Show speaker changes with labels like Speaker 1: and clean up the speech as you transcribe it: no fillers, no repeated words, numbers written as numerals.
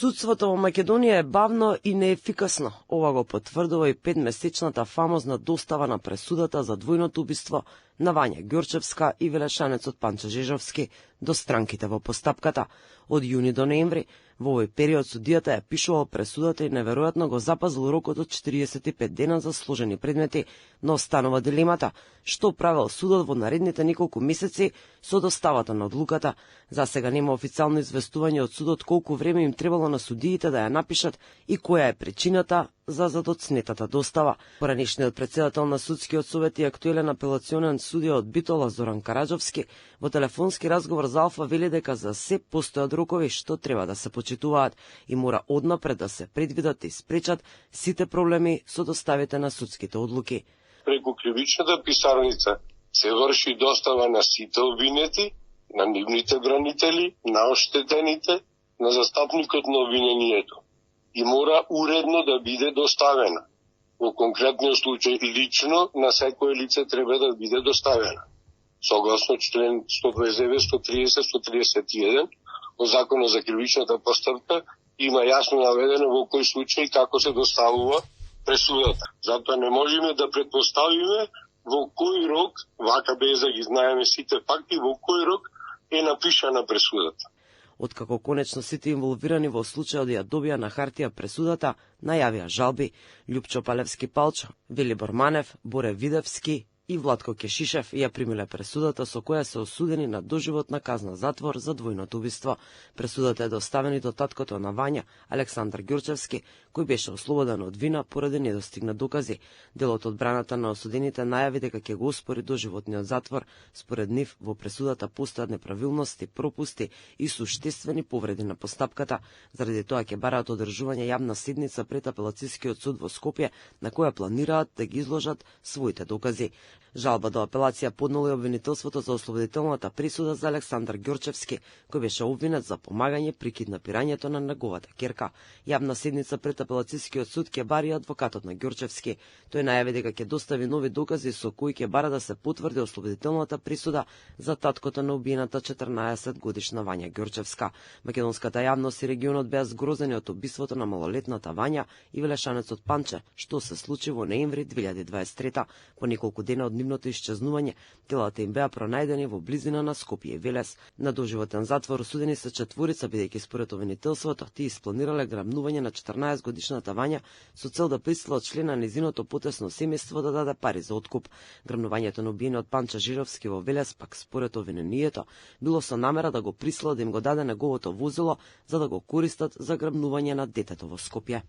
Speaker 1: Судството во Македонија е бавно и неефикасно. Ова го потврдува и 5-месечната фамозна достава на пресудата за двојното убиство на Вања Ѓурчевска и велешанецот Панчо Жежовски до странките во постапката. Од јуни до ноември, во овој период судијата ја пишувал пресудата и неверојатно го запазил рокот од 45 дена за сложени предмети, но останува дилемата што правел судот во наредните неколку месеци со доставата на одлуката. За сега нема официјално известување од судот колку време им требало на судиите да ја напишат и која е причината за задоцнетата достава. Поранешниот претседател на судскиот совет и актуелен апелационен судија од Битола Зоран Караџовски во телефонски разговор за Алфа вели дека за се постојат рокови што треба да се почитуваат и мора однапред да се предвидат и спречат сите проблеми со доставите на судските одлуки.
Speaker 2: Преку кривичната писарница се врши достава на сите обвинети, на нивните бранители, на оштетените, на застапникот на обвинението и мора уредно да биде доставена. Во конкретниот случај лично на секое лице треба да биде доставена. Согласно член 129, 130, 131 од Законот за кривичната постапка има јасно наведено во кој случај како се доставува пресудата. Затоа не можеме да претпоставиме во кој рок, вака без да ги знаеме сите факти, во кој рок е напишана пресудата.
Speaker 1: Откако конечно сите инволвирани во случајот да ја добија на хартија пресудата, најавија жалби Љупчо Палевски Палчо, Велибор Манев, Боре Видевски и Владко Кешишев ја примиле пресудата со која се осудени на доживотна казна затвор за двојното убиство. Пресудата е доставена до таткото на Вања, Александар Ѓурчевски, кој беше ослободен од вина поради недостигна докази. Дел од одбраната на осудените најави дека ќе го оспори доживотниот затвор. Според нив во пресудата постојат неправилности, пропусти и суштествени повреди на постапката. Заради тоа ќе бараат одржување јавна седница пред апелацискиот суд во Скопје, на која планираат да ги изложат своите докази. Жалба до апелација поднело и обвинителството за ослободителната присуда за Александар Ѓурчевски, кој беше обвинет за помагање при киднапирањето на неговата ќерка. Јавна седница пред апелацискиот суд ќе бари адвокатот на Ѓурчевски. Тој најави дека ќе достави нови докази со кои ќе бара да се потврди ослободителната присуда за таткото на убиената 14-годишна Вања Ѓурчевска. Македонската јавност и регионот беа згрозени од убиството на малолетната Вања и велешанецот Панче, што се случи во ноември 2023. По неколку дена од нивното исчезнување, телата им беа пронајдени во близина на Скопје и Велес. На доживотен затвор осудени се четворица, бидејќи според обвинителството тие испланирале грабнување на 14-годишната Вања со цел да присила од член на незиното потесно семејство да даде пари за откуп. Грабнувањето на убиениот Панчо Жежовски во Велес пак според обвинението било со намера да го присила да им го даде неговото возило за да го користат за грабнување на детето во Скопје.